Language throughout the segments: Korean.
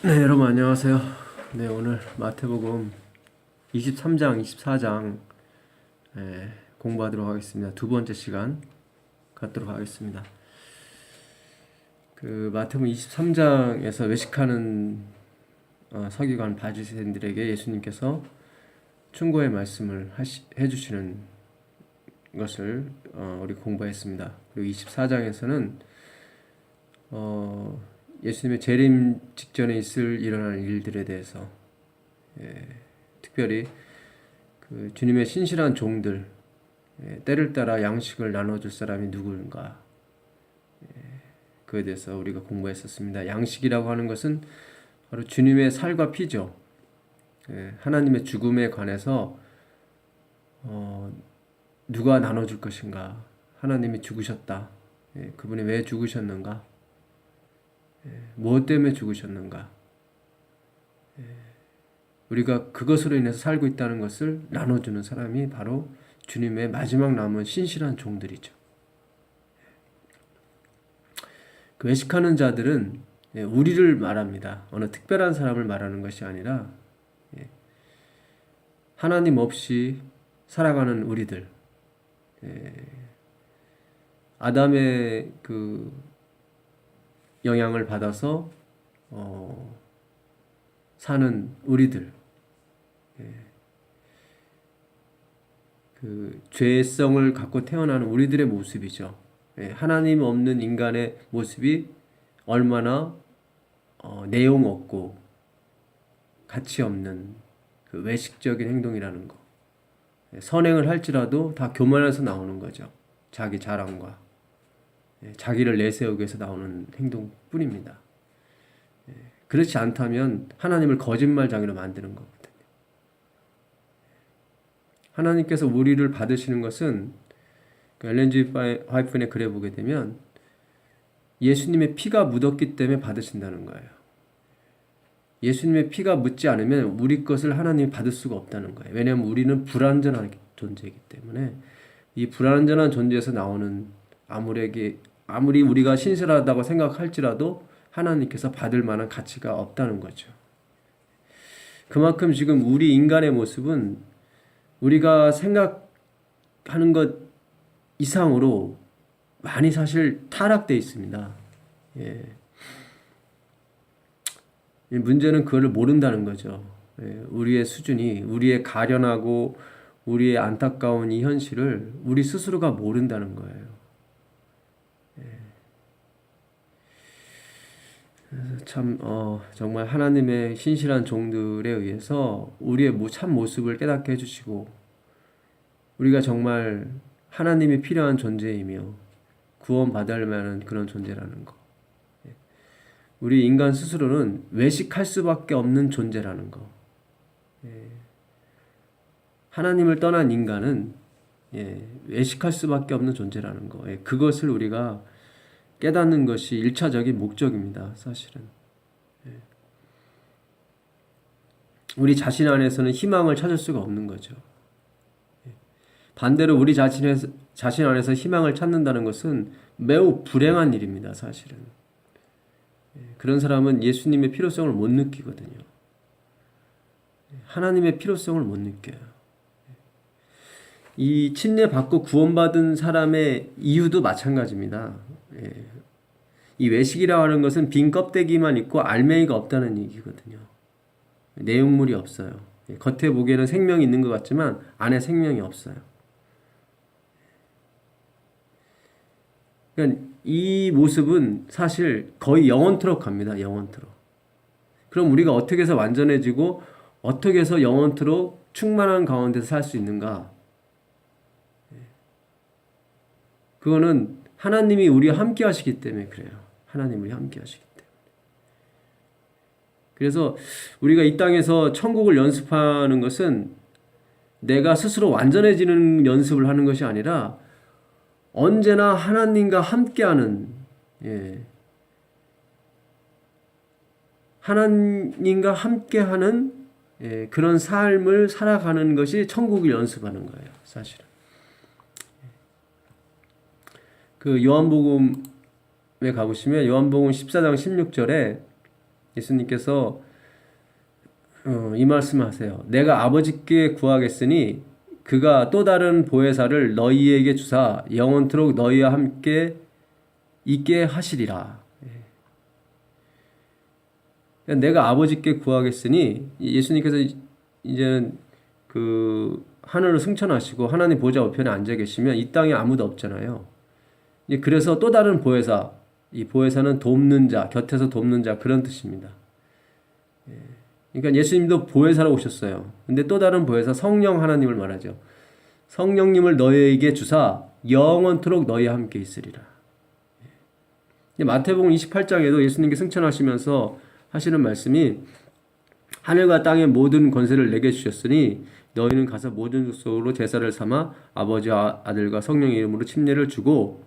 네, 여러분 안녕하세요. 네, 오늘 마태복음 23장, 24장 공부하도록 하겠습니다. 두 번째 시간 갖도록 하겠습니다. 그 마태복음 23장에서 외식하는 서기관 바리새인들에게 예수님께서 충고의 말씀을 해주시는 것을 우리 공부했습니다. 그리고 24장에서는 예수님의 재림 직전에 일어날 일들에 대해서 특별히 그 주님의 신실한 종들, 때를 따라 양식을 나눠줄 사람이 누구인가, 그에 대해서 우리가 공부했었습니다. 양식이라고 하는 것은 바로 주님의 살과 피죠. 하나님의 죽음에 관해서 누가 나눠줄 것인가, 하나님이 죽으셨다, 그분이 왜 죽으셨는가, 무엇 때문에 죽으셨는가, 우리가 그것으로 인해서 살고 있다는 것을 나눠주는 사람이 바로 주님의 마지막 남은 신실한 종들이죠. 그 외식하는 자들은 우리를 말합니다. 어느 특별한 사람을 말하는 것이 아니라 하나님 없이 살아가는 우리들, 아담의 그 영향을 받아서 사는 우리들, 그 죄성을 갖고 태어나는 우리들의 모습이죠. 하나님 없는 인간의 모습이 얼마나 내용 없고 가치 없는 그 외식적인 행동이라는 거. 선행을 할지라도 다 교만해서 나오는 거죠. 자기 자랑과 자기를 내세우기 위해서 나오는 행동뿐입니다. 그렇지 않다면 하나님을 거짓말장애로 만드는 거거든요. 하나님께서 우리를 받으시는 것은 엘렌 G. 화이트의 글에 보게 되면 예수님의 피가 묻었기 때문에 받으신다는 거예요. 예수님의 피가 묻지 않으면 우리 것을 하나님이 받을 수가 없다는 거예요. 왜냐하면 우리는 불완전한 존재이기 때문에 이 불완전한 존재에서 나오는 아무리 우리가 신실하다고 생각할지라도 하나님께서 받을 만한 가치가 없다는 거죠. 그만큼 지금 우리 인간의 모습은 우리가 생각하는 것 이상으로 많이 사실 타락되어 있습니다. 문제는 그걸 모른다는 거죠. 우리의 수준이, 우리의 가련하고 우리의 안타까운 이 현실을 우리 스스로가 모른다는 거예요. 그래서 참 정말 하나님의 신실한 종들에 의해서 우리의 참 모습을 깨닫게 해주시고 우리가 정말 하나님이 필요한 존재이며 구원받을 만한 그런 존재라는 거. 우리 인간 스스로는 외식할 수밖에 없는 존재라는 거. 하나님을 떠난 인간은 외식할 수밖에 없는 존재라는 거. 그것을 우리가 깨닫는 것이 1차적인 목적입니다. 사실은. 우리 자신 안에서는 희망을 찾을 수가 없는 거죠. 반대로 우리 자신 안에서 희망을 찾는다는 것은 매우 불행한 일입니다. 사실은. 그런 사람은 예수님의 필요성을 못 느끼거든요. 하나님의 필요성을 못 느껴요. 이 침례받고 구원받은 사람의 이유도 마찬가지입니다. 이 외식이라고 하는 것은 빈 껍데기만 있고 알맹이가 없다는 얘기거든요. 내용물이 없어요. 겉에 보기에는 생명이 있는 것 같지만 안에 생명이 없어요. 그러니까 이 모습은 사실 거의 영원토록 갑니다. 영원토록. 그럼 우리가 어떻게 해서 완전해지고 어떻게 해서 영원토록 충만한 가운데서 살 수 있는가? 그거는 하나님이 우리와 함께 하시기 때문에 그래요. 하나님이 함께 하시기 때문에. 그래서 우리가 이 땅에서 천국을 연습하는 것은 내가 스스로 완전해지는 연습을 하는 것이 아니라 언제나 하나님과 함께하는, 하나님과 함께하는 그런 삶을 살아가는 것이 천국을 연습하는 거예요. 사실은. 그 요한복음에 가보시면 요한복음 14장 16절에 예수님께서 이 말씀하세요. 내가 아버지께 구하겠으니 그가 또 다른 보혜사를 너희에게 주사 영원토록 너희와 함께 있게 하시리라. 내가 아버지께 구하겠으니 예수님께서 이제는 그 하늘을 승천하시고 하나님 보좌 우편에 앉아 계시면 이 땅에 아무도 없잖아요. 그래서 또 다른 보혜사, 이 보혜사는 돕는 자, 곁에서 돕는 자 그런 뜻입니다. 그러니까 예수님도 보혜사로 오셨어요. 근데 또 다른 보혜사 성령 하나님을 말하죠. 성령님을 너희에게 주사 영원토록 너희와 함께 있으리라. 마태복음 28장에도 예수님께 승천하시면서 하시는 말씀이 하늘과 땅의 모든 권세를 내게 주셨으니 너희는 가서 모든 족속으로 제사를 삼아 아버지와 아들과 성령의 이름으로 침례를 주고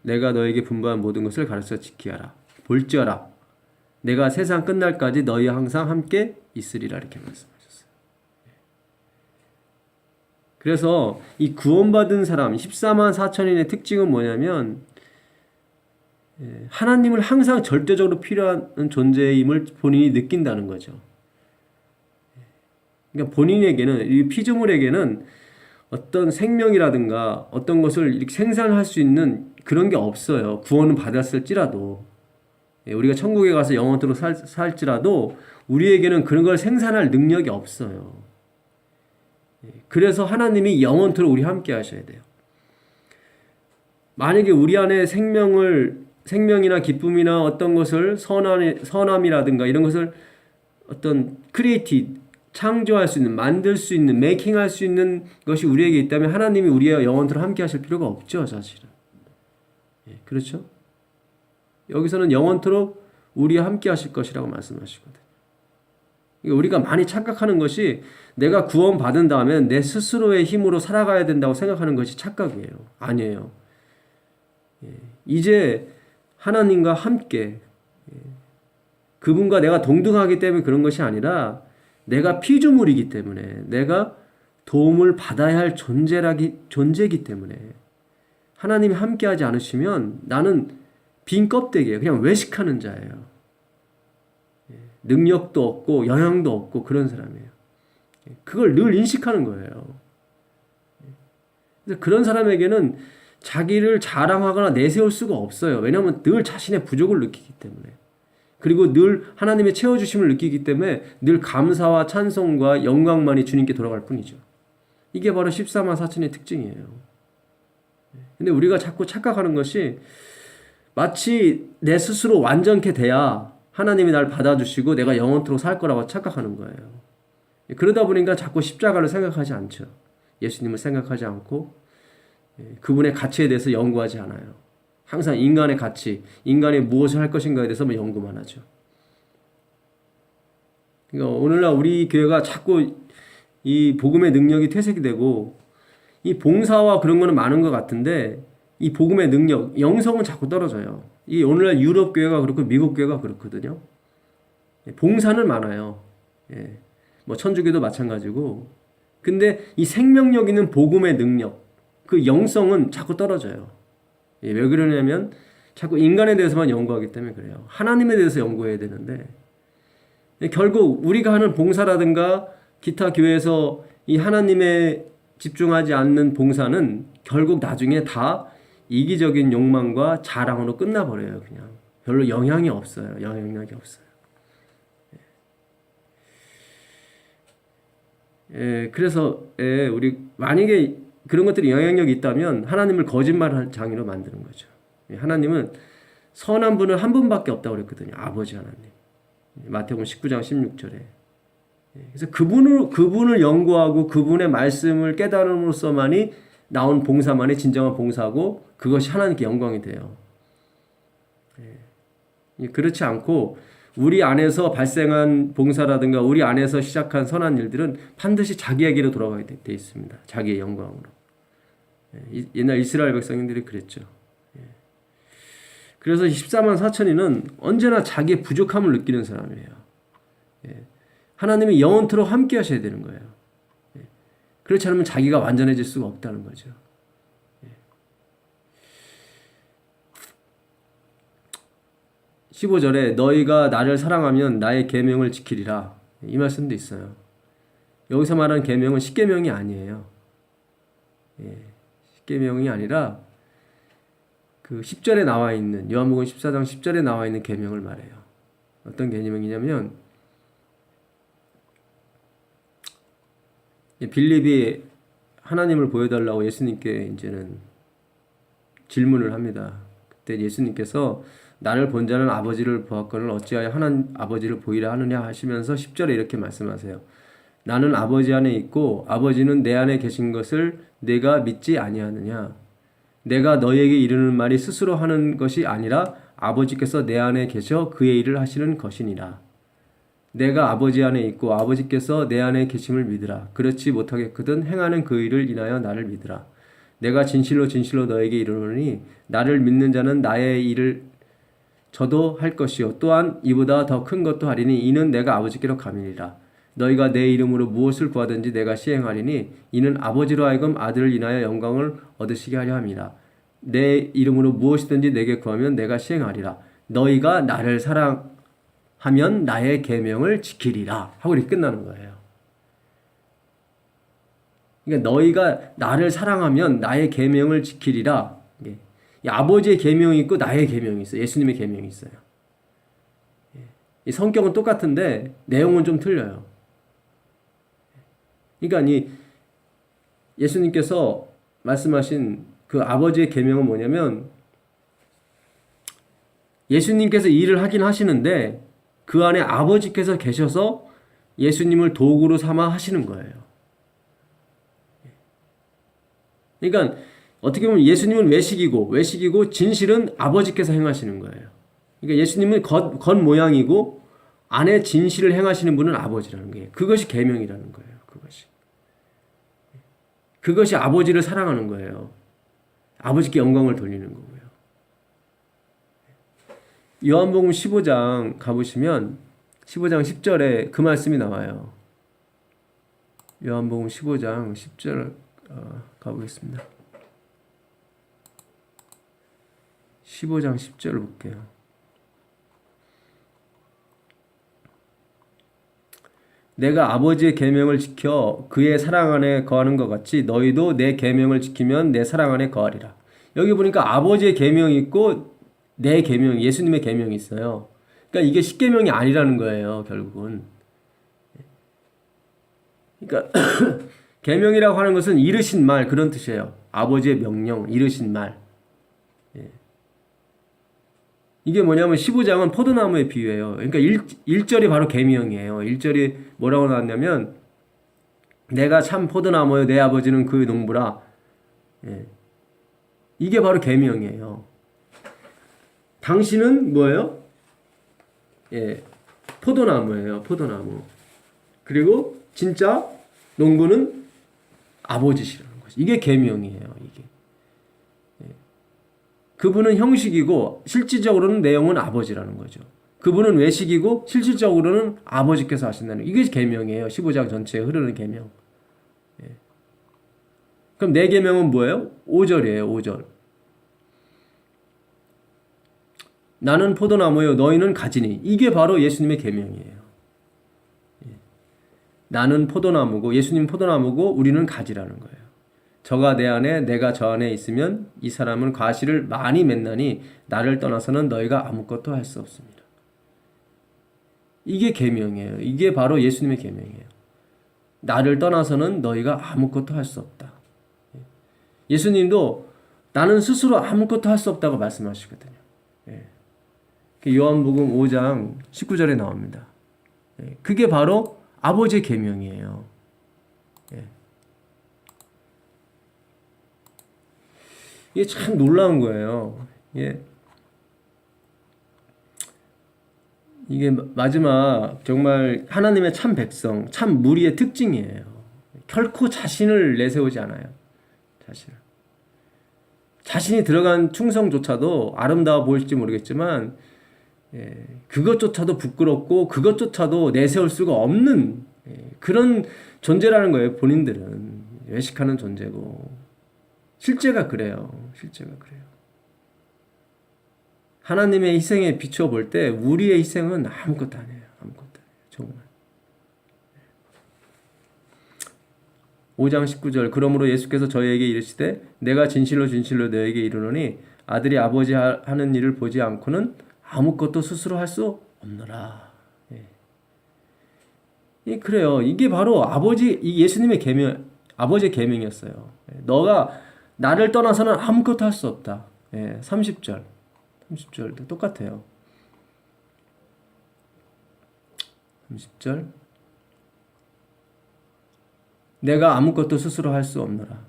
내가 너에게 분부한 모든 것을 가르쳐 지키라. 볼지어라. 내가 세상 끝날까지 너희와 항상 함께 있으리라 이렇게 말씀하셨어요. 그래서 이 구원받은 사람 14만 4천인의 특징은 뭐냐면 하나님을 항상 절대적으로 필요한 존재임을 본인이 느낀다는 거죠. 그러니까 본인에게는 이 피조물에게는 어떤 생명이라든가 어떤 것을 이렇게 생산할 수 있는 그런 게 없어요. 구원은 받았을지라도 우리가 천국에 가서 영원토록 살지라도 우리에게는 그런 걸 생산할 능력이 없어요. 그래서 하나님이 영원토록 우리 함께 하셔야 돼요. 만약에 우리 안에 생명이나 기쁨이나 어떤 것을 선함이라든가 이런 것을 어떤 크리에이티브 창조할 수 있는, 만들 수 있는, 메이킹할 수 있는 것이 우리에게 있다면 하나님이 우리와 영원토록 함께 하실 필요가 없죠, 사실은. 그렇죠? 여기서는 영원토록 우리와 함께 하실 것이라고 말씀하시거든요. 우리가 많이 착각하는 것이 내가 구원받은 다음에 내 스스로의 힘으로 살아가야 된다고 생각하는 것이 착각이에요. 아니에요. 이제 하나님과 함께 그분과 내가 동등하기 때문에 그런 것이 아니라 내가 피조물이기 때문에 내가 도움을 받아야 할 존재이기 때문에 하나님이 함께하지 않으시면 나는 빈 껍데기예요. 그냥 외식하는 자예요. 능력도 없고 영향도 없고 그런 사람이에요. 그걸 늘 인식하는 거예요. 그래서 그런 사람에게는 자기를 자랑하거나 내세울 수가 없어요. 왜냐하면 늘 자신의 부족을 느끼기 때문에. 그리고 늘 하나님의 채워주심을 느끼기 때문에 늘 감사와 찬송과 영광만이 주님께 돌아갈 뿐이죠. 이게 바로 14만 4천의 특징이에요. 근데 우리가 자꾸 착각하는 것이 마치 내 스스로 완전케 돼야 하나님이 날 받아주시고 내가 영원토록 살 거라고 착각하는 거예요. 그러다 보니까 자꾸 십자가를 생각하지 않죠. 예수님을 생각하지 않고 그분의 가치에 대해서 연구하지 않아요. 항상 인간의 가치, 인간이 무엇을 할 것인가에 대해서만 연구만 하죠. 그러니까 오늘날 우리 교회가 자꾸 이 복음의 능력이 퇴색이 되고 이 봉사와 그런 거는 많은 것 같은데 이 복음의 능력, 영성은 자꾸 떨어져요. 이 오늘날 유럽 교회가 그렇고 미국 교회가 그렇거든요. 봉사는 많아요. 뭐 천주교도 마찬가지고. 근데 이 생명력 있는 복음의 능력, 그 영성은 자꾸 떨어져요. 왜 그러냐면 자꾸 인간에 대해서만 연구하기 때문에 그래요. 하나님에 대해서 연구해야 되는데 결국 우리가 하는 봉사라든가 기타 교회에서 이 하나님에 집중하지 않는 봉사는 결국 나중에 다 이기적인 욕망과 자랑으로 끝나버려요. 그냥 별로 영향이 없어요. 영향력이 없어요. 그래서 우리 만약에 그런 것들이 영향력이 있다면 하나님을 거짓말할 장애로 만드는 거죠. 하나님은 선한 분은 한 분밖에 없다고 그랬거든요. 아버지 하나님. 마태복음 19장 16절에. 그래서 그분을 연구하고 그분의 말씀을 깨달음으로써만이 나온 봉사만이 진정한 봉사고 그것이 하나님께 영광이 돼요. 그렇지 않고 우리 안에서 발생한 봉사라든가 우리 안에서 시작한 선한 일들은 반드시 자기에게로 돌아가게 돼 있습니다. 자기의 영광으로. 옛날 이스라엘 백성들이 그랬죠. 그래서 14만 4천인은 언제나 자기의 부족함을 느끼는 사람이에요. 하나님이 영원토록 함께 하셔야 되는 거예요. 그렇지 않으면 자기가 완전해질 수가 없다는 거죠. 15절에 너희가 나를 사랑하면 나의 계명을 지키리라. 이 말씀도 있어요. 여기서 말하는 계명은 십계명이 아니에요. 십계명이 아니라 그 10절에 나와 있는 요한복음 14장 10절에 나와 있는 계명을 말해요. 어떤 계명이냐면 빌립이 하나님을 보여달라고 예수님께 이제는 질문을 합니다. 그때 예수님께서 나를 본 자는 아버지를 보았거늘 어찌하여 하나님 아버지를 보이라 하느냐 하시면서 10절에 이렇게 말씀하세요. 나는 아버지 안에 있고 아버지는 내 안에 계신 것을 내가 믿지 아니하느냐. 내가 너희에게 이르는 말이 스스로 하는 것이 아니라 아버지께서 내 안에 계셔 그의 일을 하시는 것이니라. 내가 아버지 안에 있고 아버지께서 내 안에 계심을 믿으라. 그렇지 못하겠거든 행하는 그 일을 인하여 나를 믿으라. 내가 진실로 진실로 너에게 이르노니 나를 믿는 자는 나의 일을 저도 할 것이요 또한 이보다 더 큰 것도 하리니 이는 내가 아버지께로 감이니라. 너희가 내 이름으로 무엇을 구하든지 내가 시행하리니 이는 아버지로 하여금 아들을 인하여 영광을 얻으시게 하려 함이라. 내 이름으로 무엇이든지 내게 구하면 내가 시행하리라. 너희가 나를 사랑하면 나의 계명을 지키리라 하고 이렇게 끝나는 거예요. 그러니까 너희가 나를 사랑하면 나의 계명을 지키리라. 이 아버지의 계명이 있고 나의 계명이 있어요. 예수님의 계명이 있어요. 이 성격은 똑같은데 내용은 좀 틀려요. 그러니까 이 예수님께서 말씀하신 그 아버지의 계명은 뭐냐면 예수님께서 일을 하긴 하시는데 그 안에 아버지께서 계셔서 예수님을 도구로 삼아 하시는 거예요. 그러니까 어떻게 보면 예수님은 외식이고 진실은 아버지께서 행하시는 거예요. 그러니까 예수님은 겉모양이고 안에 진실을 행하시는 분은 아버지라는 거예요. 그것이 계명이라는 거예요. 그것이 아버지를 사랑하는 거예요. 아버지께 영광을 돌리는 거고요. 요한복음 15장 가보시면 15장 10절에 그 말씀이 나와요. 요한복음 15장 10절 가보겠습니다. 15장 10절을 볼게요. 내가 아버지의 계명을 지켜 그의 사랑 안에 거하는 것 같이 너희도 내 계명을 지키면 내 사랑 안에 거하리라. 여기 보니까 아버지의 계명이 있고 내 계명, 예수님의 계명이 있어요. 그러니까 이게 십계명이 아니라는 거예요, 결국은. 그러니까 계명이라고 하는 것은 이르신 말 그런 뜻이에요. 아버지의 명령, 이르신 말. 이게 뭐냐면 15장은 포도나무의 비유예요. 그러니까 1절이 바로 계명이에요. 1절이 뭐라고 나왔냐면 내가 참 포도나무요 내 아버지는 그 농부라. 이게 바로 계명이에요. 당신은 뭐예요? 포도나무예요. 포도나무. 그리고 진짜 농부는 아버지시라는 거죠. 이게 계명이에요. 이게. 그분은 형식이고 실질적으로는 내용은 아버지라는 거죠. 그분은 외식이고 실질적으로는 아버지께서 하신다는 이게 계명이에요. 15장 전체에 흐르는 계명. 그럼 내 계명은 뭐예요? 5절이에요. 5절. 나는 포도나무요 너희는 가지니. 이게 바로 예수님의 계명이에요. 나는 포도나무고 예수님 포도나무고 우리는 가지라는 거예요. 저가 내 안에 내가 저 안에 있으면 이 사람은 과실을 많이 맺나니 나를 떠나서는 너희가 아무것도 할 수 없습니다. 이게 계명이에요. 이게 바로 예수님의 계명이에요. 나를 떠나서는 너희가 아무것도 할 수 없다. 예수님도 나는 스스로 아무것도 할 수 없다고 말씀하시거든요. 요한복음 5장 19절에 나옵니다. 그게 바로 아버지의 계명이에요. 이게 참 놀라운 거예요. 이게 마지막 정말 하나님의 참 백성, 참 무리의 특징이에요. 결코 자신을 내세우지 않아요. 자신이 들어간 충성조차도 아름다워 보일지 모르겠지만 그것조차도 부끄럽고 그것조차도 내세울 수가 없는 그런 존재라는 거예요. 본인들은 외식하는 존재고 실제가 그래요. 실제가 그래요. 하나님의 희생에 비춰 볼 때 우리의 희생은 아무것도 아니에요. 아무것도 아니에요. 정말. 5장 19절 그러므로 예수께서 저희에게 이르시되 내가 진실로 진실로 너에게 이르노니 아들이 아버지 하는 일을 보지 않고는 아무것도 스스로 할 수 없노라. 예. 그래요. 이게 바로 예수님의 계명, 아버지의 계명이었어요. 너가 나를 떠나서는 아무것도 할 수 없다. 30절도 똑같아요. 30절 내가 아무것도 스스로 할 수 없노라.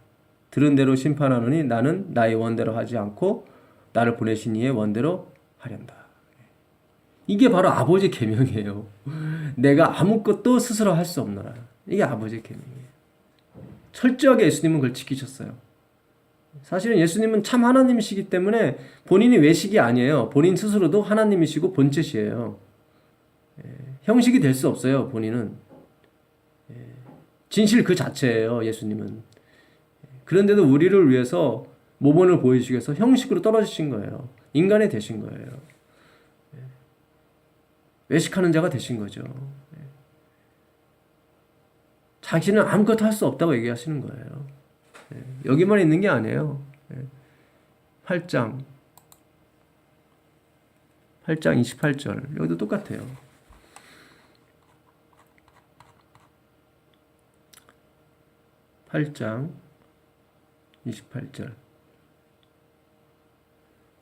들은 대로 심판하노니 나는 나의 원대로 하지 않고 나를 보내신 이의 원대로 하련다. 이게 바로 아버지의 계명이에요. 내가 아무것도 스스로 할 수 없노라. 이게 아버지의 계명이에요. 철저하게 예수님은 그걸 지키셨어요. 사실은 예수님은 참 하나님이시기 때문에 본인이 외식이 아니에요. 본인 스스로도 하나님이시고 본체시에요. 형식이 될 수 없어요. 본인은. 진실 그 자체예요. 예수님은. 그런데도 우리를 위해서 모범을 보여주기 위해서 형식으로 떨어지신 거예요. 인간이 되신 거예요. 외식하는 자가 되신 거죠. 자기는 아무것도 할 수 없다고 얘기하시는 거예요. 여기만 있는 게 아니에요. 8장 28절 여기도 똑같아요. 8장 28절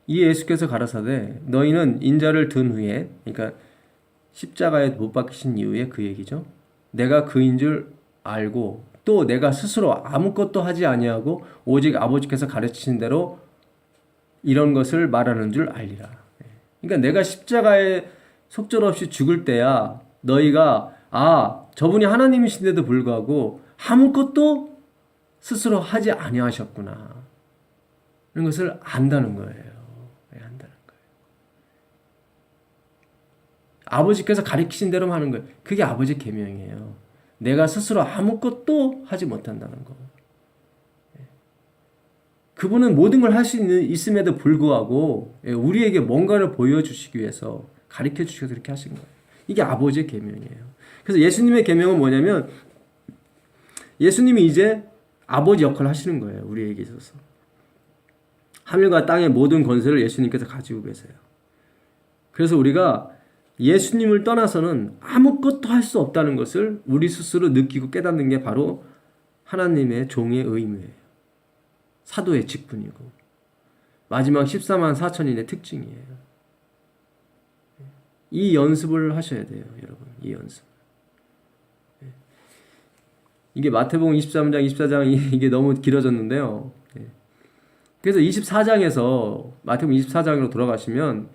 이 예수께서 가라사대 너희는 인자를 든 후에 그러니까 십자가에 못 박히신 이후에 그 얘기죠. 내가 그인 줄 알고 또 내가 스스로 아무것도 하지 아니하고 오직 아버지께서 가르치신 대로 이런 것을 말하는 줄 알리라. 그러니까 내가 십자가에 속절없이 죽을 때야 너희가 저분이 하나님이신데도 불구하고 아무것도 스스로 하지 아니하셨구나. 이런 것을 안다는 거예요. 안다는 거예요. 아버지께서 가르치신 대로 하는 거예요. 그게 아버지의 계명이에요. 내가 스스로 아무것도 하지 못한다는 거. 그분은 모든 걸 할 수 있음에도 불구하고 우리에게 뭔가를 보여주시기 위해서 가르쳐 주시고 그렇게 하신 거예요. 이게 아버지의 계명이에요. 그래서 예수님의 계명은 뭐냐면 예수님이 이제 아버지 역할을 하시는 거예요. 우리에게 있어서. 하늘과 땅의 모든 권세를 예수님께서 가지고 계세요. 그래서 우리가 예수님을 떠나서는 아무것도 할 수 없다는 것을 우리 스스로 느끼고 깨닫는 게 바로 하나님의 종의 의무예요. 사도의 직분이고 마지막 14만 4천인의 특징이에요. 이 연습을 하셔야 돼요. 여러분. 이 연습. 이게 마태복음 23장, 24장 이게 너무 길어졌는데요. 그래서 24장에서 마태복음 24장으로 돌아가시면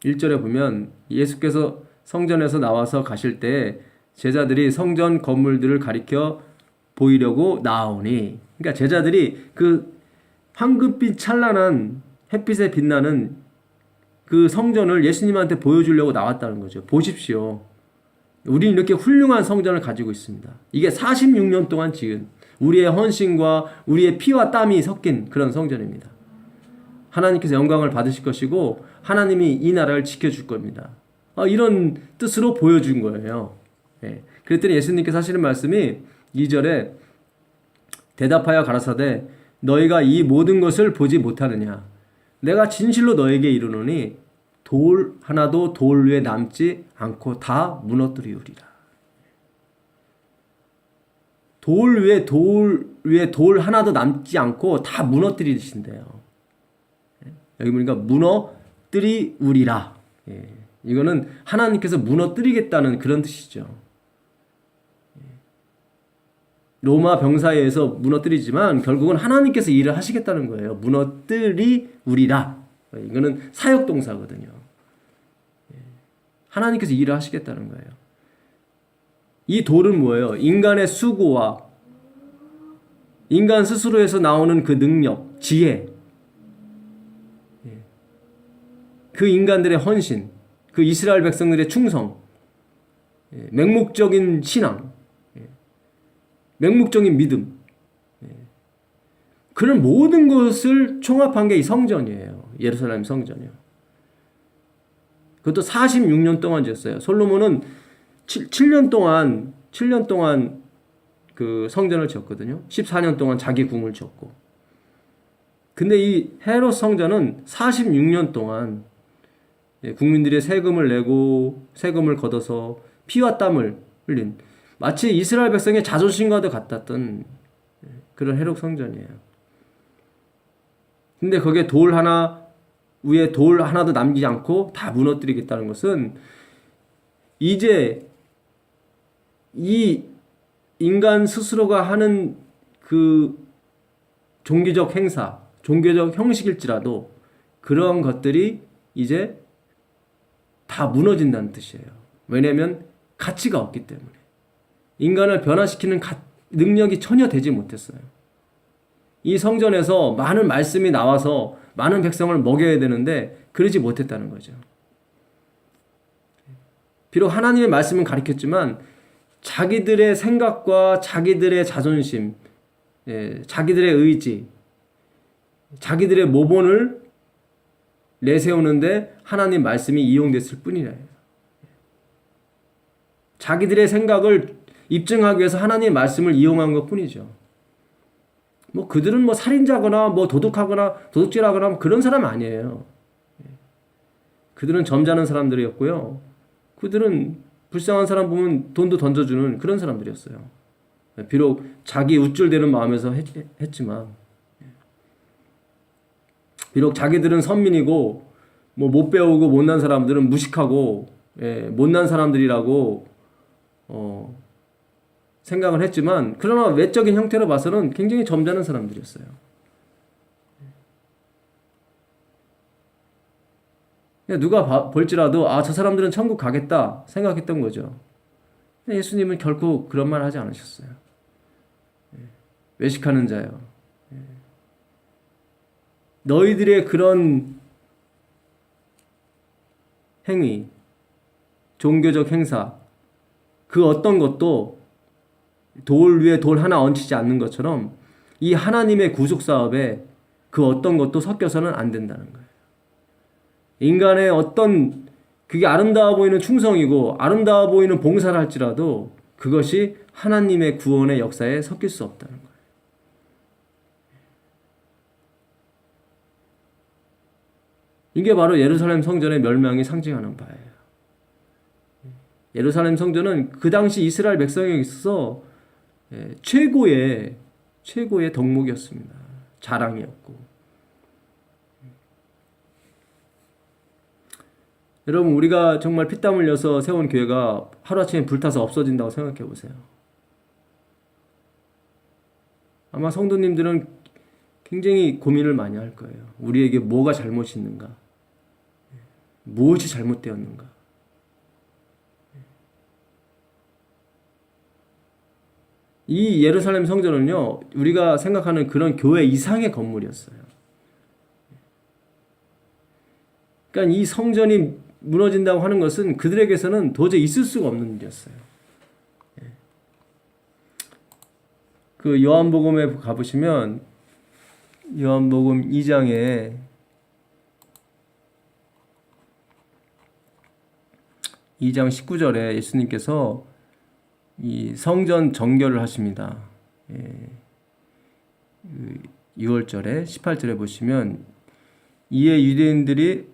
1절에 보면 예수께서 성전에서 나와서 가실 때 제자들이 성전 건물들을 가리켜 보이려고 나오니 그러니까 제자들이 그 황금빛 찬란한 햇빛에 빛나는 그 성전을 예수님한테 보여주려고 나왔다는 거죠. 보십시오. 우리는 이렇게 훌륭한 성전을 가지고 있습니다. 이게 46년 동안 지은 우리의 헌신과 우리의 피와 땀이 섞인 그런 성전입니다. 하나님께서 영광을 받으실 것이고 하나님이 이 나라를 지켜줄 겁니다. 이런 뜻으로 보여준 거예요. 그랬더니 예수님께서 하시는 말씀이 2절에 대답하여 가라사대 너희가 이 모든 것을 보지 못하느냐 내가 진실로 너에게 이르노니 돌 하나도 돌 위에 남지 않고 다 무너뜨리우리라. 돌 위에 돌 하나도 남지 않고 다 무너뜨리신대요. 여기 보니까 무너뜨리우리라. 이거는 하나님께서 무너뜨리겠다는 그런 뜻이죠. 로마 병사에 의해서 무너뜨리지만 결국은 하나님께서 일을 하시겠다는 거예요. 무너뜨리우리라. 이거는 사역동사거든요. 하나님께서 일을 하시겠다는 거예요. 이 돌은 뭐예요? 인간의 수고와 인간 스스로에서 나오는 그 능력, 지혜, 그 인간들의 헌신, 그 이스라엘 백성들의 충성, 맹목적인 신앙, 맹목적인 믿음, 그런 모든 것을 총합한 게 이 성전이에요. 예루살렘 성전이요. 그것도 46년 동안 지었어요. 솔로몬은 7년 동안 그 성전을 지었거든요. 14년 동안 자기 궁을 지었고. 근데 이 헤롯 성전은 46년 동안 국민들의 세금을 내고 세금을 걷어서 피와 땀을 흘린 마치 이스라엘 백성의 자존심과도 같았던 그런 헤롯 성전이에요. 근데 거기에 위에 돌 하나도 남기지 않고 다 무너뜨리겠다는 것은 이제 이 인간 스스로가 하는 그 종교적 행사, 종교적 형식일지라도 그런 것들이 이제 다 무너진다는 뜻이에요. 왜냐하면 가치가 없기 때문에. 인간을 변화시키는 능력이 전혀 되지 못했어요. 이 성전에서 많은 말씀이 나와서 많은 백성을 먹여야 되는데 그러지 못했다는 거죠. 비록 하나님의 말씀은 가르쳤지만 자기들의 생각과 자기들의 자존심, 자기들의 의지, 자기들의 모본을 내세우는데 하나님 말씀이 이용됐을 뿐이래요. 자기들의 생각을 입증하기 위해서 하나님의 말씀을 이용한 것 뿐이죠. 뭐 그들은 뭐 살인자거나 뭐 도둑질하거나 그런 사람 아니에요. 그들은 점잖은 사람들이었고요. 그들은 불쌍한 사람 보면 돈도 던져주는 그런 사람들이었어요. 비록 자기 우쭐대는 마음에서 했지만, 비록 자기들은 선민이고 뭐 못 배우고 못난 사람들은 무식하고 못난 사람들이라고 생각을 했지만, 그러나 외적인 형태로 봐서는 굉장히 점잖은 사람들이었어요. 누가 볼지라도 저 사람들은 천국 가겠다 생각했던 거죠. 예수님은 결코 그런 말 하지 않으셨어요. 외식하는 자요. 너희들의 그런 행위, 종교적 행사, 그 어떤 것도 돌 위에 돌 하나 얹히지 않는 것처럼 이 하나님의 구속 사업에 그 어떤 것도 섞여서는 안 된다는 거예요. 인간의 어떤 그게 아름다워 보이는 충성이고 아름다워 보이는 봉사를 할지라도 그것이 하나님의 구원의 역사에 섞일 수 없다는 거예요. 이게 바로 예루살렘 성전의 멸망이 상징하는 바예요. 예루살렘 성전은 그 당시 이스라엘 백성에 있어서 최고의 덕목이었습니다. 자랑이었고. 여러분, 우리가 정말 피땀 흘려서 세운 교회가 하루아침에 불타서 없어진다고 생각해 보세요. 아마 성도님들은 굉장히 고민을 많이 할 거예요. 우리에게 뭐가 잘못이 있는가? 무엇이 잘못되었는가? 이 예루살렘 성전은요, 우리가 생각하는 그런 교회 이상의 건물이었어요. 그러니까 이 성전이 무너진다고 하는 것은 그들에게서는 도저히 있을 수가 없는 일이었어요. 그 요한복음에 가보시면 요한복음 2장에 2장 19절에 예수님께서 이 성전 정결을 하십니다. 6월절에 18절에 보시면 이에 유대인들이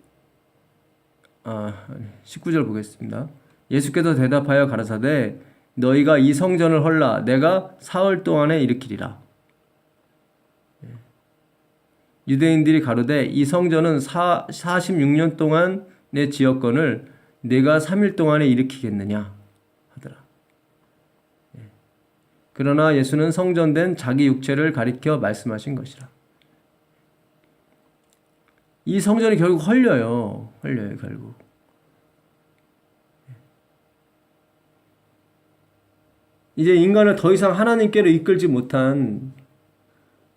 19절 보겠습니다. 예수께서 대답하여 가라사대 너희가 이 성전을 헐라 내가 사흘 동안에 일으키리라. 유대인들이 가로되 이 성전은 46년 동안의 지었건을 내가 3일 동안에 일으키겠느냐 하더라. 그러나 예수는 성전된 자기 육체를 가리켜 말씀하신 것이라. 이 성전이 결국 헐려요 결국. 이제 인간을 더 이상 하나님께로 이끌지 못한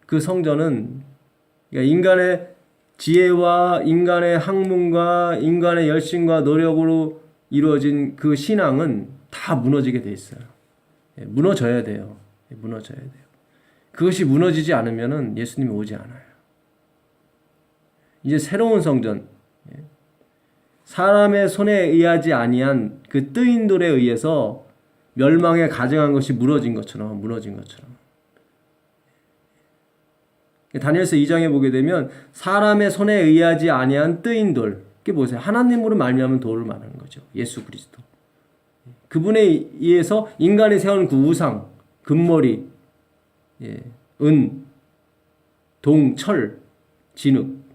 그 성전은, 그러니까 인간의 지혜와 인간의 학문과 인간의 열심과 노력으로 이루어진 그 신앙은 다 무너지게 돼 있어요. 무너져야 돼요. 무너져야 돼요. 그것이 무너지지 않으면 예수님이 오지 않아요. 이제 새로운 성전, 사람의 손에 의하지 아니한 그 뜨인 돌에 의해서 멸망에 가증한 것이 무너진 것처럼. 다니엘서 2장에 보게 되면 사람의 손에 의하지 아니한 뜨인 돌. 이게 보세요. 하나님으로 말미암은 돌을 말하는 거죠. 예수 그리스도. 그분에 의해서 인간이 세운 그 우상, 금머리, 은, 동, 철, 진흙.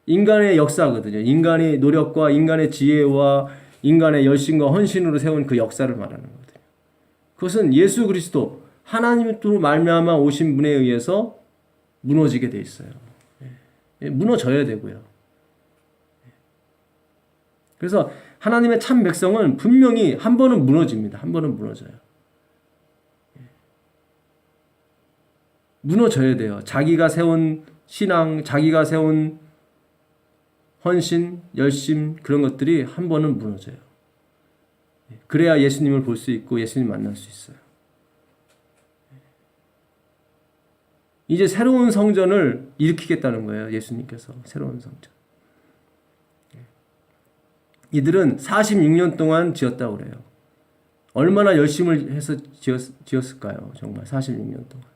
인간의 역사거든요. 인간의 노력과 인간의 지혜와 인간의 열심과 헌신으로 세운 그 역사를 말하는 거거든요. 그것은 예수 그리스도 하나님으로 말미암아 오신 분에 의해서 무너지게 돼 있어요. 무너져야 되고요. 그래서 하나님의 참 백성은 분명히 한 번은 무너집니다. 한 번은 무너져요. 무너져야 돼요. 자기가 세운 신앙, 자기가 세운 헌신, 열심 그런 것들이 한 번은 무너져요. 그래야 예수님을 볼 수 있고 예수님 만날 수 있어요. 이제 새로운 성전을 일으키겠다는 거예요. 예수님께서 새로운 성전. 이들은 46년 동안 지었다고 그래요. 얼마나 열심을 해서 지었을까요? 정말 46년 동안.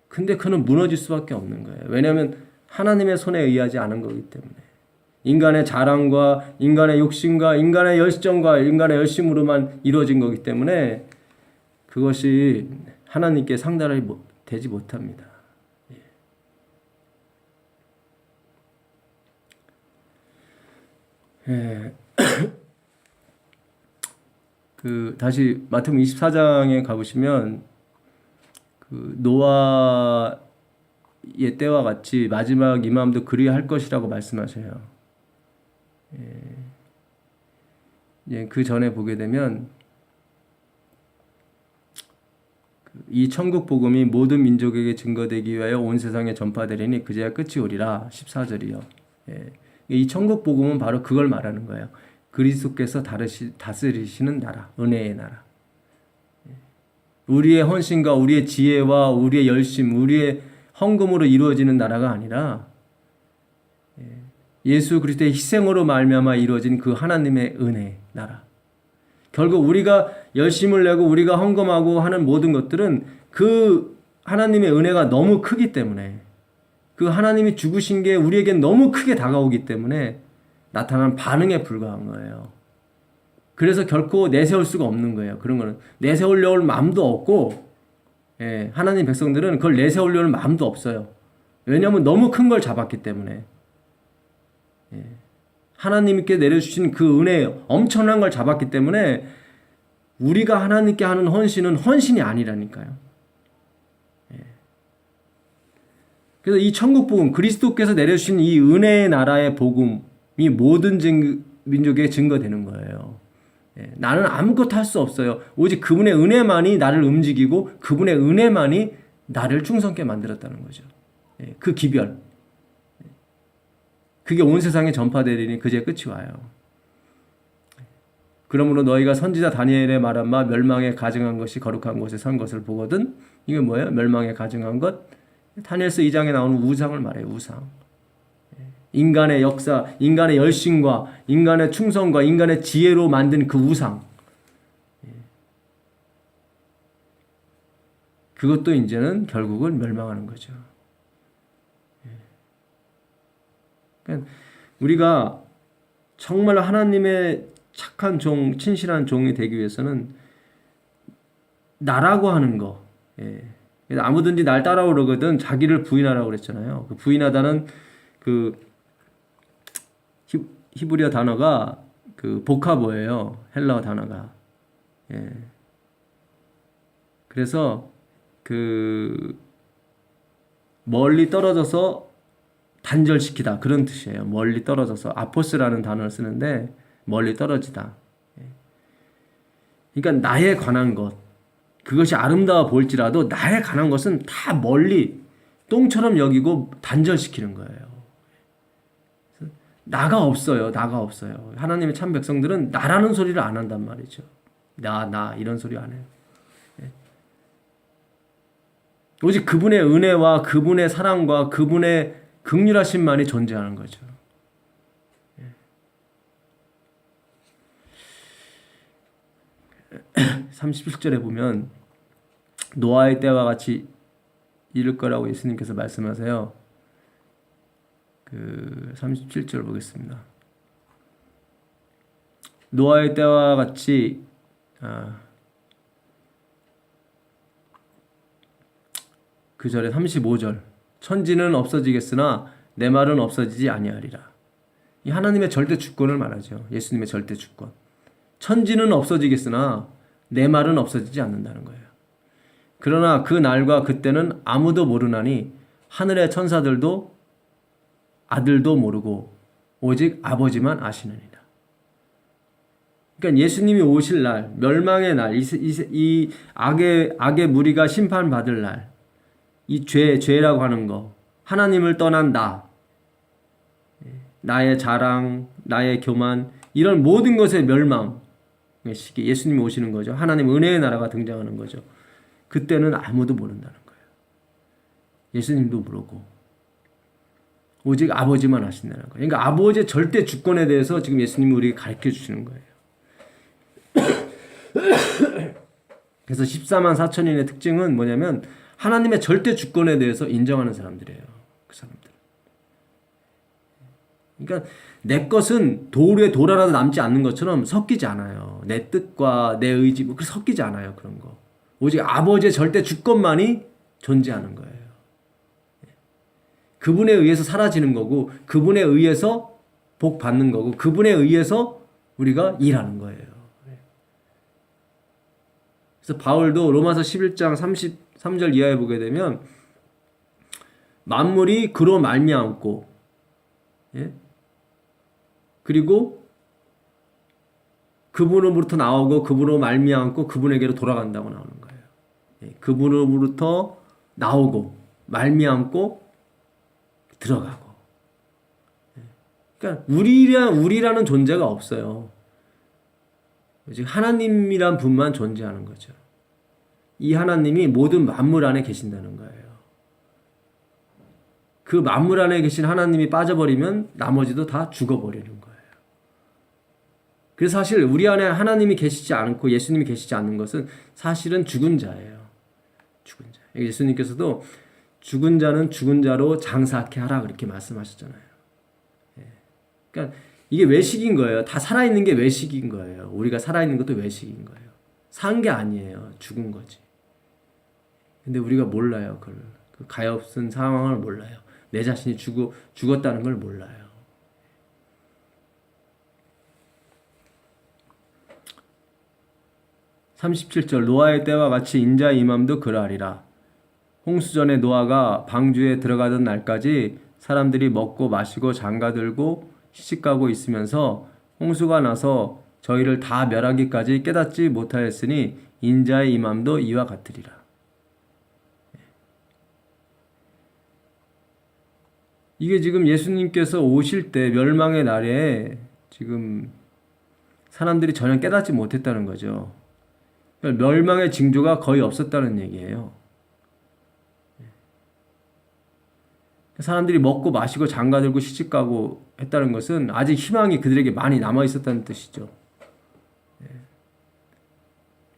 근데 그는 무너질 수밖에 없는 거예요. 왜냐하면 하나님의 손에 의하지 않은 거기 때문에. 인간의 자랑과 인간의 욕심과 인간의 열정과 인간의 열심으로만 이루어진 거기 때문에 그것이 하나님께 상달이 되지 못합니다. 다시 마태복음 24장에 가보시면 그 노아의 때와 같이 마지막 임함도 그리할 것이라고 말씀하셔요. 그 전에 보게 되면 이 천국 복음이 모든 민족에게 증거되기 위하여 온 세상에 전파되리니 그제야 끝이 오리라. 14절이요. 이 천국 복음은 바로 그걸 말하는 거예요. 그리스도께서 다스리시는 나라, 은혜의 나라. 우리의 헌신과 우리의 지혜와 우리의 열심, 우리의 헌금으로 이루어지는 나라가 아니라 예수 그리스도의 희생으로 말미암아 이루어진 그 하나님의 은혜 나라. 결국 우리가 열심을 내고 우리가 헌금하고 하는 모든 것들은 그 하나님의 은혜가 너무 크기 때문에 그 하나님이 죽으신 게 우리에겐 너무 크게 다가오기 때문에 나타난 반응에 불과한 거예요. 그래서 결코 내세울 수가 없는 거예요. 그런 거는 내세우려는 마음도 없고 하나님 백성들은 그걸 내세우려는 마음도 없어요. 왜냐하면 너무 큰 걸 잡았기 때문에. 하나님께 내려주신 그 은혜 엄청난 걸 잡았기 때문에 우리가 하나님께 하는 헌신은 헌신이 아니라니까요. 그래서 이 천국 복음, 그리스도께서 내려주신 이 은혜의 나라의 복음이 모든 민족에 증거되는 거예요. 나는 아무것도 할 수 없어요. 오직 그분의 은혜만이 나를 움직이고 그분의 은혜만이 나를 충성케 만들었다는 거죠. 그 기별. 그게 온 세상에 전파되리니 그제 끝이 와요. 그러므로 너희가 선지자 다니엘의 말한 바 멸망에 가증한 것이 거룩한 곳에 선 것을 보거든. 이게 뭐예요? 멸망에 가증한 것. 다니엘서 2장에 나오는 우상을 말해요. 우상. 인간의 역사, 인간의 열심과 인간의 충성과 인간의 지혜로 만든 그 우상. 그것도 이제는 결국은 멸망하는 거죠. 그러니까 우리가 정말 하나님의 착한 종, 친실한 종이 되기 위해서는 나라고 하는 거. 아무든지 날 따라오려거든 자기를 부인하라고 그랬잖아요. 그 부인하다는 그 히브리어 단어가 그 보카보예요. 헬라어 단어가. 그래서 그 멀리 떨어져서 단절시키다 그런 뜻이에요. 멀리 떨어져서 아포스라는 단어를 쓰는데 멀리 떨어지다. 그러니까 나에 관한 것 그것이 아름다워 보일지라도 나에 관한 것은 다 멀리 똥처럼 여기고 단절시키는 거예요. 나가 없어요. 나가 없어요. 하나님의 참 백성들은 나라는 소리를 안 한단 말이죠. 나 이런 소리 안 해요. 오직 그분의 은혜와 그분의 사랑과 그분의 긍휼하심만이 존재하는 거죠. 37절에 보면 노아의 때와 같이 이를 거라고 예수님께서 말씀하세요. 그 37절 보겠습니다. 노아의 때와 같이 그 절에 35절 천지는 없어지겠으나 내 말은 없어지지 아니하리라. 이 하나님의 절대 주권을 말하죠. 예수님의 절대 주권. 천지는 없어지겠으나 내 말은 없어지지 않는다는 거예요. 그러나 그 날과 그때는 아무도 모르나니 하늘의 천사들도 아들도 모르고 오직 아버지만 아시느니라. 그러니까 예수님이 오실 날, 멸망의 날, 이 악의 무리가 심판받을 날, 이 죄라고 하는 거, 하나님을 떠난 나의 자랑, 나의 교만, 이런 모든 것의 멸망 시기, 예수님이 오시는 거죠. 하나님 은혜의 나라가 등장하는 거죠. 그때는 아무도 모른다는 거예요. 예수님도 모르고 오직 아버지만 아신다는 거예요. 그러니까 아버지의 절대 주권에 대해서 지금 예수님이 우리에게 가르쳐 주시는 거예요. 그래서 14만 4천인의 특징은 뭐냐면 하나님의 절대 주권에 대해서 인정하는 사람들이에요. 그 사람들. 그러니까 내 것은 돌에 돌 하나도 남지 않는 것처럼 섞이지 않아요. 내 뜻과 내 의지 뭐 섞이지 않아요. 그런 거. 오직 아버지의 절대 주권만이 존재하는 거예요. 그분에 의해서 사라지는 거고 그분에 의해서 복 받는 거고 그분에 의해서 우리가 일하는 거예요. 그래서 바울도 로마서 11장 33절 이하에 보게 되면 만물이 그로 말미암고 그리고 그분으로부터 나오고 그분으로 말미암고 그분에게로 돌아간다고 나오는 거예요. 그분으로부터 나오고 말미암고 들어가고. 그러니까 우리라는 존재가 없어요. 즉 하나님이란 분만 존재하는 거죠. 이 하나님이 모든 만물 안에 계신다는 거예요. 그 만물 안에 계신 하나님이 빠져버리면 나머지도 다 죽어버리는 거예요. 그래서 사실 우리 안에 하나님이 계시지 않고 예수님이 계시지 않는 것은 사실은 죽은 자예요. 죽은 자. 예수님께서도 죽은 자는 죽은 자로 장사케 하라 그렇게 말씀하셨잖아요. 그러니까 이게 외식인 거예요. 다 살아있는 게 외식인 거예요. 우리가 살아있는 것도 외식인 거예요. 산 게 아니에요. 죽은 거지. 근데 우리가 몰라요. 그 가엾은 상황을 몰라요. 내 자신이 죽었다는 걸 몰라요. (37절) 노아의 때와 같이 인자의 임함도 그러하리라. 홍수전에 노아가 방주에 들어가던 날까지 사람들이 먹고 마시고 장가들고 시집가고 있으면서 홍수가 나서 저희를 다 멸하기까지 깨닫지 못하였으니 인자의 임함도 이와 같으리라. 이게 지금 예수님께서 오실 때 멸망의 날에 지금 사람들이 전혀 깨닫지 못했다는 거죠. 멸망의 징조가 거의 없었다는 얘기예요. 사람들이 먹고 마시고 장가들고 시집가고 했다는 것은 아직 희망이 그들에게 많이 남아 있었다는 뜻이죠.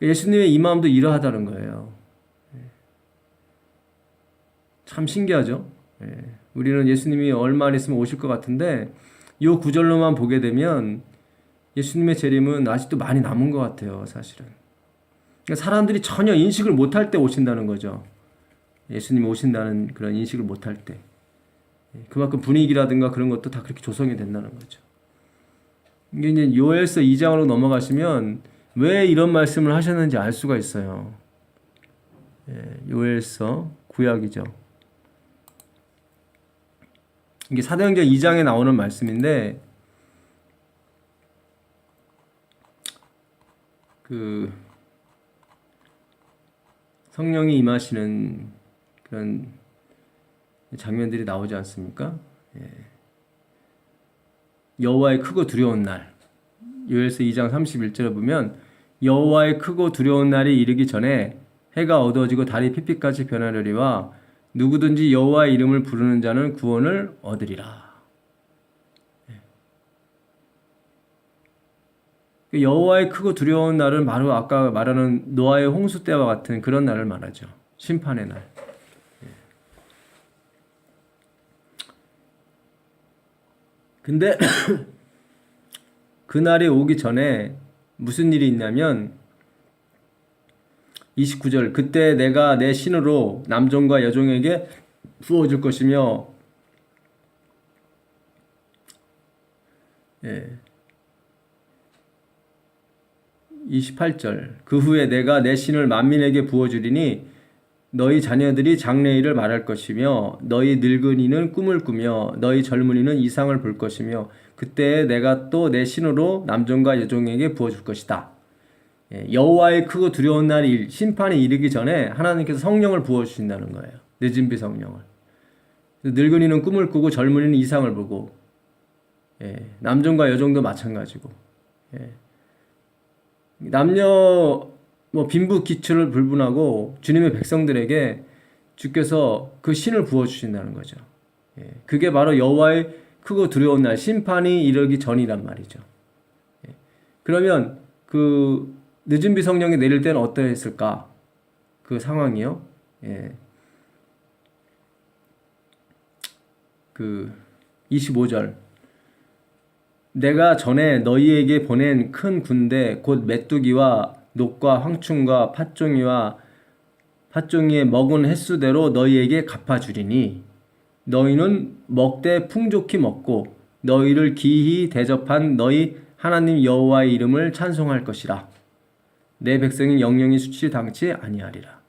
예수님의 이 마음도 이러하다는 거예요. 참 신기하죠. 우리는 예수님이 얼마 안 있으면 오실 것 같은데 이 구절로만 보게 되면 예수님의 재림은 아직도 많이 남은 것 같아요. 사실은. 그러니까 사람들이 전혀 인식을 못할 때 오신다는 거죠. 예수님이 오신다는 그런 인식을 못할 때. 그만큼 분위기라든가 그런 것도 다 그렇게 조성이 된다는 거죠. 이게 이제 요엘서 2장으로 넘어가시면 왜 이런 말씀을 하셨는지 알 수가 있어요. 요엘서 구약이죠. 이게 사도행전 2장에 나오는 말씀인데 그 성령이 임하시는 그런 장면들이 나오지 않습니까? 여호와의 크고 두려운 날. 요엘서 2장 31절에 보면 여호와의 크고 두려운 날이 이르기 전에 해가 어두워지고 달이 핏빛같이 변하려니와 누구든지 여호와의 이름을 부르는 자는 구원을 얻으리라. 여호와의 크고 두려운 날은 바로 아까 말하는 노아의 홍수 때와 같은 그런 날을 말하죠. 심판의 날. 근데 그 날이 오기 전에 무슨 일이 있냐면 29절 그때 내가 내 신으로 남종과 여종에게 부어줄 것이며 28절 그 후에 내가 내 신을 만민에게 부어주리니 너희 자녀들이 장래일을 말할 것이며 너희 늙은이는 꿈을 꾸며 너희 젊은이는 이상을 볼 것이며 그때 내가 또 내 신으로 남종과 여종에게 부어줄 것이다. 여호와의 크고 두려운 날이 심판이 이르기 전에 하나님께서 성령을 부어주신다는 거예요. 늦은 비 성령을. 늙은이는 꿈을 꾸고 젊은이는 이상을 보고 남종과 여종도 마찬가지고 남녀 빈부 기초를 불문하고 주님의 백성들에게 주께서 그 신을 부어주신다는 거죠. 그게 바로 여호와의 크고 두려운 날 심판이 이르기 전이란 말이죠. 그러면 그 늦은 비 성령이 내릴 때는 어떠했을까? 그 상황이요. 그 25절 내가 전에 너희에게 보낸 큰 군대 곧 메뚜기와 녹과 황충과 팥종이의 먹은 횟수대로 너희에게 갚아주리니 너희는 먹되 풍족히 먹고 너희를 기히 대접한 너희 하나님 여호와의 이름을 찬송할 것이라. 내 백성이 영영이 수치 당치 아니하리라.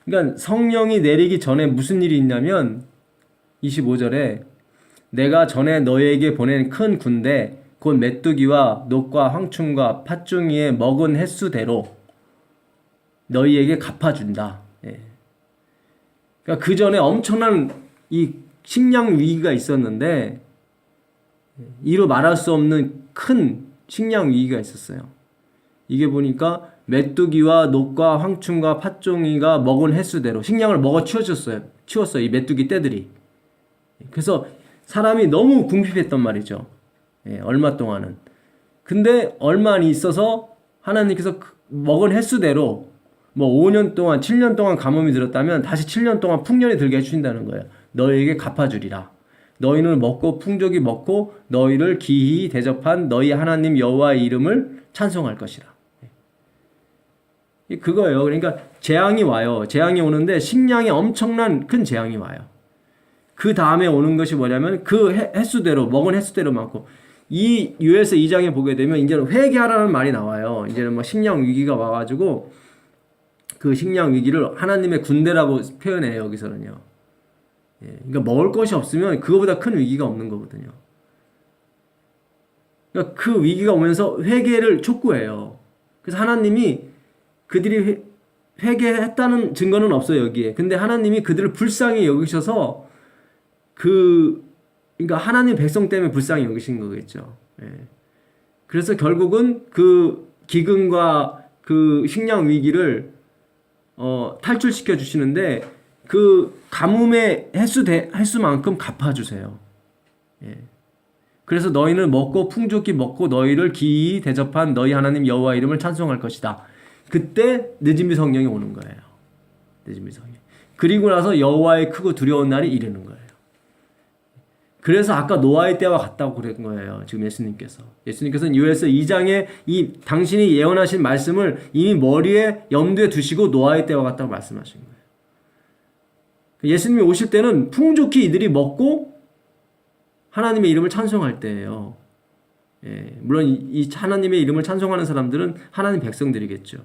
그러니까 성령이 내리기 전에 무슨 일이 있냐면 25절에 내가 전에 너희에게 보낸 큰 군대 곧 메뚜기와 녹과 황충과 팥종이의 먹은 횟수대로 너희에게 갚아준다. 그러니까 그 전에 엄청난 이 식량 위기가 있었는데 이로 말할 수 없는 큰 식량 위기가 있었어요. 이게 보니까 메뚜기와 녹과 황충과 팥종이가 먹은 횟수대로 식량을 먹어 치웠어요. 이 메뚜기 떼들이. 그래서 사람이 너무 궁핍했단 말이죠. 얼마 동안은. 근데 얼마 있어서 하나님께서 먹은 횟수대로 5년 동안 7년 동안 가뭄이 들었다면 다시 7년 동안 풍년이 들게 해주신다는 거예요. 너희에게 갚아주리라. 너희는 먹고 풍족히 먹고 너희를 기히 대접한 너희 하나님 여호와의 이름을 찬송할 것이라. 그거예요. 그러니까 재앙이 와요. 재앙이 오는데 식량이 엄청난 큰 재앙이 와요. 그 다음에 오는 것이 뭐냐면 그 횟수대로 먹은 횟수대로 많고 이 유에서 2장에 보게 되면 이제는 회개하라는 말이 나와요. 이제는 식량 위기가 와가지고 그 식량 위기를 하나님의 군대라고 표현해요. 여기서는요. 그러니까 먹을 것이 없으면 그거보다 큰 위기가 없는 거거든요. 그러니까 그 위기가 오면서 회개를 촉구해요. 그래서 하나님이 그들이 회개했다는 증거는 없어요, 여기에. 근데 하나님이 그들을 불쌍히 여기셔서 그러니까 하나님 백성 때문에 불쌍히 여기신 거겠죠. 그래서 결국은 그 기근과 그 식량 위기를 탈출시켜 주시는데 그 가뭄의 횟수만큼 갚아주세요. 그래서 너희는 먹고 풍족히 먹고 너희를 기히 대접한 너희 하나님 여호와 이름을 찬송할 것이다. 그때 늦은비 성령이 오는 거예요. 늦은비 성령. 그리고 나서 여호와의 크고 두려운 날이 이르는 거예요. 그래서 아까 노아의 때와 같다고 그런 거예요. 지금 예수님께서는 요엘서 2장에 이 당신이 예언하신 말씀을 이미 머리에 염두에 두시고 노아의 때와 같다고 말씀하신 거예요. 예수님이 오실 때는 풍족히 이들이 먹고 하나님의 이름을 찬송할 때예요. 물론 이 하나님의 이름을 찬송하는 사람들은 하나님 백성들이겠죠.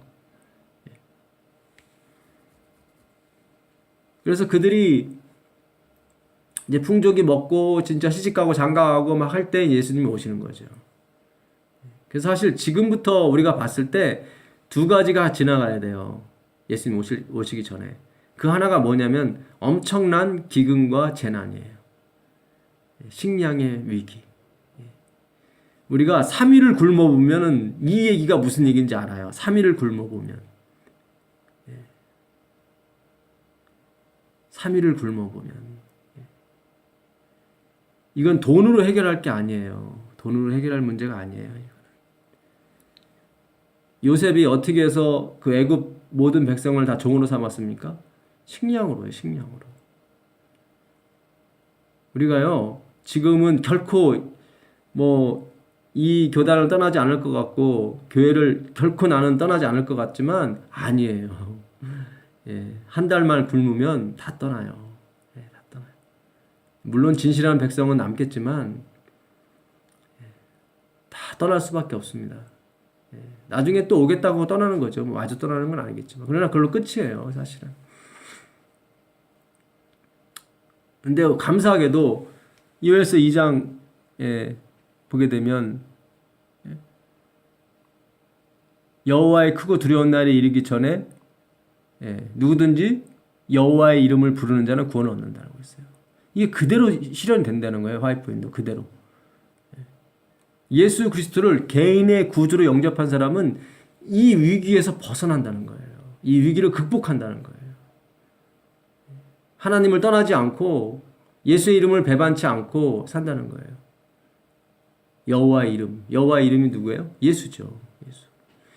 그래서 그들이 이제 풍족히 먹고 진짜 시집가고 장가가고 막 할 때 예수님이 오시는 거죠. 그래서 사실 지금부터 우리가 봤을 때 두 가지가 지나가야 돼요. 예수님 오시기 전에. 그 하나가 뭐냐면 엄청난 기근과 재난이에요. 식량의 위기. 우리가 3일을 굶어보면은 이 얘기가 무슨 얘기인지 알아요. 3일을 굶어보면. 3일을 굶어보면. 이건 돈으로 해결할 게 아니에요. 돈으로 해결할 문제가 아니에요. 요셉이 어떻게 해서 그 애굽 모든 백성을 다 종으로 삼았습니까? 식량으로요, 식량으로. 우리가요, 지금은 결코 뭐 이 교단을 떠나지 않을 것 같고 교회를 결코 나는 떠나지 않을 것 같지만 아니에요. 예, 한 달만 굶으면 다 떠나요. 예, 다 떠나요. 물론 진실한 백성은 남겠지만 다 떠날 수밖에 없습니다. 예, 나중에 또 오겠다고 떠나는 거죠. 뭐 아주 떠나는 건 아니겠지만 그러나 그걸로 끝이에요, 사실은. 근데 감사하게도 이호야서 2장에 보게 되면 여호와의 크고 두려운 날이 이르기 전에 누구든지 여호와의 이름을 부르는 자는 구원을 얻는다고 했어요. 이게 그대로 실현된다는 거예요. 화이트인도 그대로. 예수 그리스도를 개인의 구주로 영접한 사람은 이 위기에서 벗어난다는 거예요. 이 위기를 극복한다는 거예요. 하나님을 떠나지 않고 예수의 이름을 배반치 않고 산다는 거예요. 여호와의 이름. 여호와의 이름이 누구예요? 예수죠. 예수.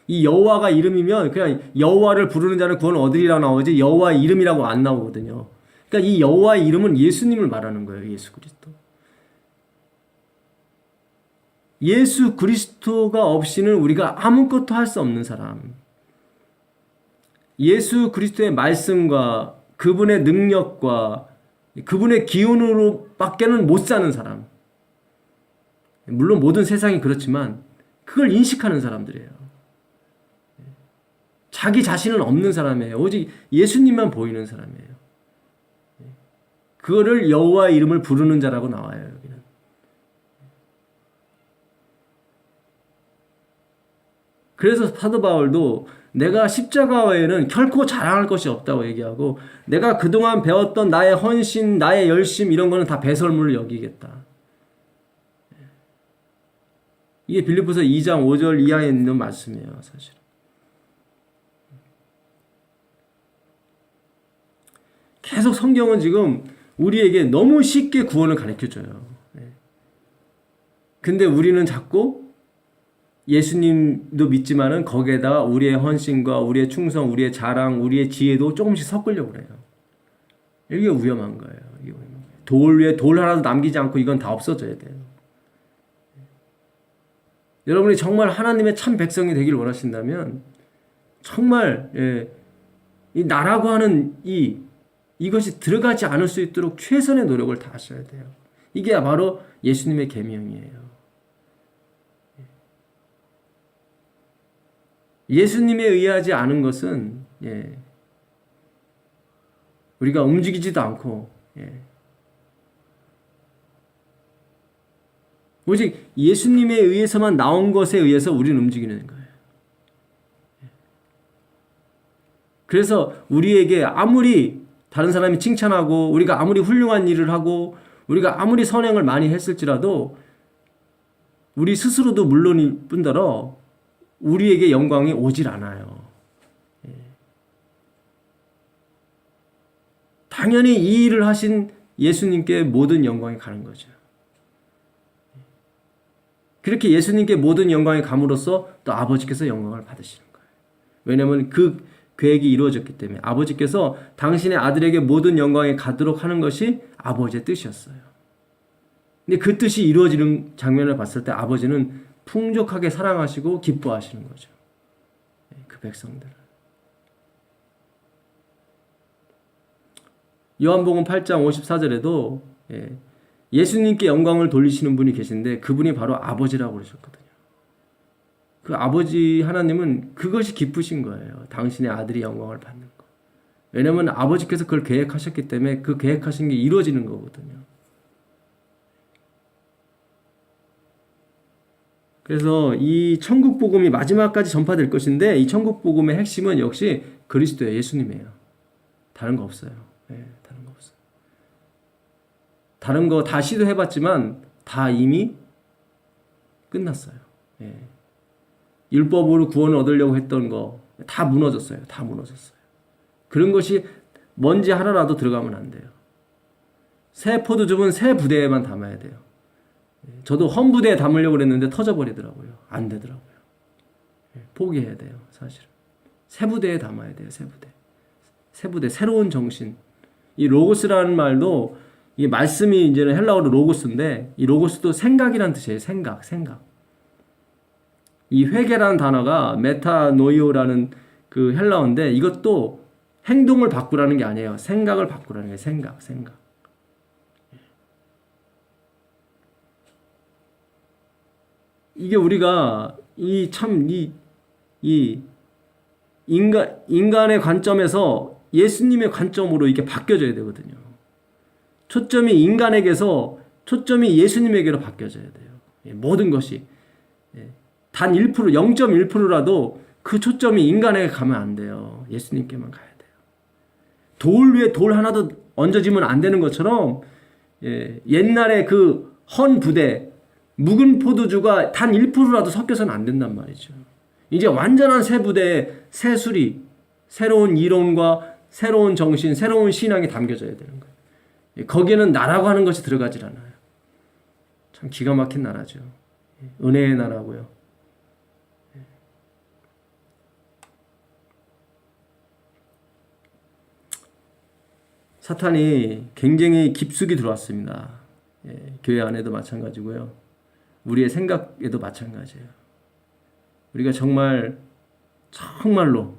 이 여호와가 이름이면 그냥 여호와를 부르는 자는 구원을 얻으리라 나오지 여호와의 이름이라고 안 나오거든요. 그러니까 이 여호와의 이름은 예수님을 말하는 거예요. 예수 그리스도. 예수 그리스도가 없이는 우리가 아무것도 할 수 없는 사람. 예수 그리스도의 말씀과 그분의 능력과 그분의 기운으로 밖에는 못 사는 사람. 물론 모든 세상이 그렇지만 그걸 인식하는 사람들이에요. 자기 자신은 없는 사람이에요. 오직 예수님만 보이는 사람이에요. 그거를 여호와의 이름을 부르는 자라고 나와요. 여기는. 그래서 사도 바울도 내가 십자가 외에는 결코 자랑할 것이 없다고 얘기하고 내가 그동안 배웠던 나의 헌신, 나의 열심 이런 거는 다 배설물을 여기겠다. 이게 빌립보서 2장 5절 이하에 있는 말씀이에요. 사실. 계속 성경은 지금 우리에게 너무 쉽게 구원을 가르쳐줘요. 근데 우리는 자꾸 예수님도 믿지만은 거기에다가 우리의 헌신과 우리의 충성, 우리의 자랑, 우리의 지혜도 조금씩 섞으려고 그래요. 이게 위험한 거예요. 이게 위험한 거예요. 돌 위에 돌 하나도 남기지 않고 이건 다 없어져야 돼요. 여러분이 정말 하나님의 참 백성이 되길 원하신다면 정말 이 나라고 하는 이것이 들어가지 않을 수 있도록 최선의 노력을 다 하셔야 돼요. 이게 바로 예수님의 계명이에요. 예수님에 의하지 않은 것은 우리가 움직이지도 않고 오직 예수님에 의해서만 나온 것에 의해서 우리는 움직이는 거예요. 그래서 우리에게 아무리 다른 사람이 칭찬하고 우리가 아무리 훌륭한 일을 하고 우리가 아무리 선행을 많이 했을지라도 우리 스스로도 물론일 뿐더러 우리에게 영광이 오질 않아요. 당연히 이 일을 하신 예수님께 모든 영광이 가는 거죠. 그렇게 예수님께 모든 영광이 감으로써 또 아버지께서 영광을 받으시는 거예요. 왜냐하면 그 계획이 이루어졌기 때문에 아버지께서 당신의 아들에게 모든 영광이 가도록 하는 것이 아버지의 뜻이었어요. 근데 그 뜻이 이루어지는 장면을 봤을 때 아버지는 풍족하게 사랑하시고 기뻐하시는 거죠. 그 백성들을. 요한복음 8장 54절에도 예수님께 영광을 돌리시는 분이 계신데 그분이 바로 아버지라고 그러셨거든요. 그 아버지 하나님은 그것이 기쁘신 거예요. 당신의 아들이 영광을 받는 거. 왜냐하면 아버지께서 그걸 계획하셨기 때문에 그 계획하신 게 이루어지는 거거든요. 그래서 이 천국 복음이 마지막까지 전파될 것인데 이 천국 복음의 핵심은 역시 그리스도예요. 예수님이에요. 다른 거 없어요. 다른 거 없어요. 다른 거 다 시도해봤지만 다 이미 끝났어요. 율법으로 구원을 얻으려고 했던 거 다 무너졌어요. 다 무너졌어요. 그런 것이 먼지 하나라도 들어가면 안 돼요. 새 포도즙은 새 부대에만 담아야 돼요. 저도 헌부대에 담으려고 그랬는데 터져버리더라고요. 안 되더라고요. 포기해야 돼요, 사실은. 세부대에 담아야 돼요, 세부대. 세부대, 새로운 정신. 이 로고스라는 말도 이 말씀이 이제는 헬라어로 로고스인데 이 로고스도 생각이란 뜻이에요. 생각. 이 회개라는 단어가 메타노이오라는 그 헬라어인데 이것도 행동을 바꾸라는 게 아니에요. 생각을 바꾸라는 거예요. 생각. 이게 우리가 이 인간의 관점에서 예수님의 관점으로 이렇게 바뀌어져야 되거든요. 초점이 인간에게서 초점이 예수님에게로 바뀌어져야 돼요. 모든 것이. 단 1%, 0.1%라도 그 초점이 인간에게 가면 안 돼요. 예수님께만 가야 돼요. 돌 위에 돌 하나도 얹어지면 안 되는 것처럼 옛날에 그 헌 부대, 묵은 포도주가 단 1%라도 섞여서는 안 된단 말이죠. 이제 완전한 새 부대에 새 수리, 새로운 이론과 새로운 정신, 새로운 신앙이 담겨져야 되는 거예요. 거기에는 나라고 하는 것이 들어가질 않아요. 참 기가 막힌 나라죠. 은혜의 나라고요. 사탄이 굉장히 깊숙이 들어왔습니다. 교회 안에도 마찬가지고요. 우리의 생각에도 마찬가지예요. 우리가 정말로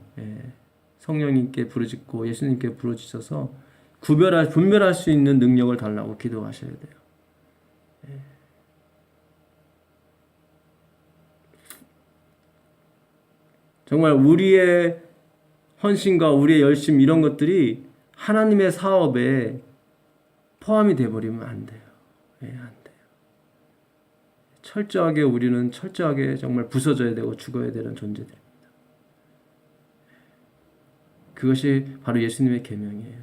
성령님께 부르짖고 예수님께 부르짖어서 분별할 수 있는 능력을 달라고 기도하셔야 돼요. 정말 우리의 헌신과 우리의 열심 이런 것들이 하나님의 사업에 포함이 돼버리면 안 돼요. 안 돼요. 우리는 철저하게 정말 부서져야 되고 죽어야 되는 존재들입니다. 그것이 바로 예수님의 계명이에요.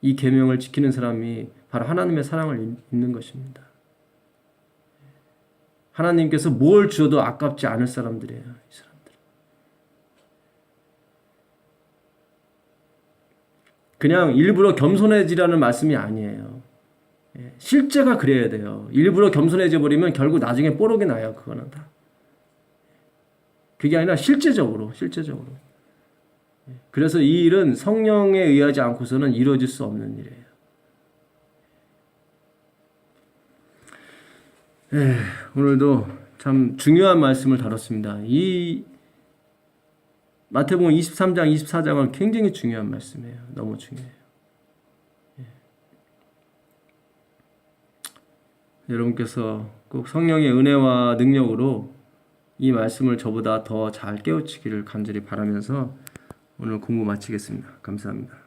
이 계명을 지키는 사람이 바로 하나님의 사랑을 입는 것입니다. 하나님께서 뭘 주어도 아깝지 않을 사람들이에요. 이 사람들. 그냥 일부러 겸손해지라는 말씀이 아니에요. 실제가 그래야 돼요. 일부러 겸손해져 버리면 결국 나중에 뽀록이 나요. 그거는 다. 그게 아니라 실제적으로. 그래서 이 일은 성령에 의하지 않고서는 이루어질 수 없는 일이에요. 오늘도 참 중요한 말씀을 다뤘습니다. 이 마태복음 23장, 24장은 굉장히 중요한 말씀이에요. 너무 중요해요. 여러분께서 꼭 성령의 은혜와 능력으로 이 말씀을 저보다 더 잘 깨우치기를 간절히 바라면서 오늘 공부 마치겠습니다. 감사합니다.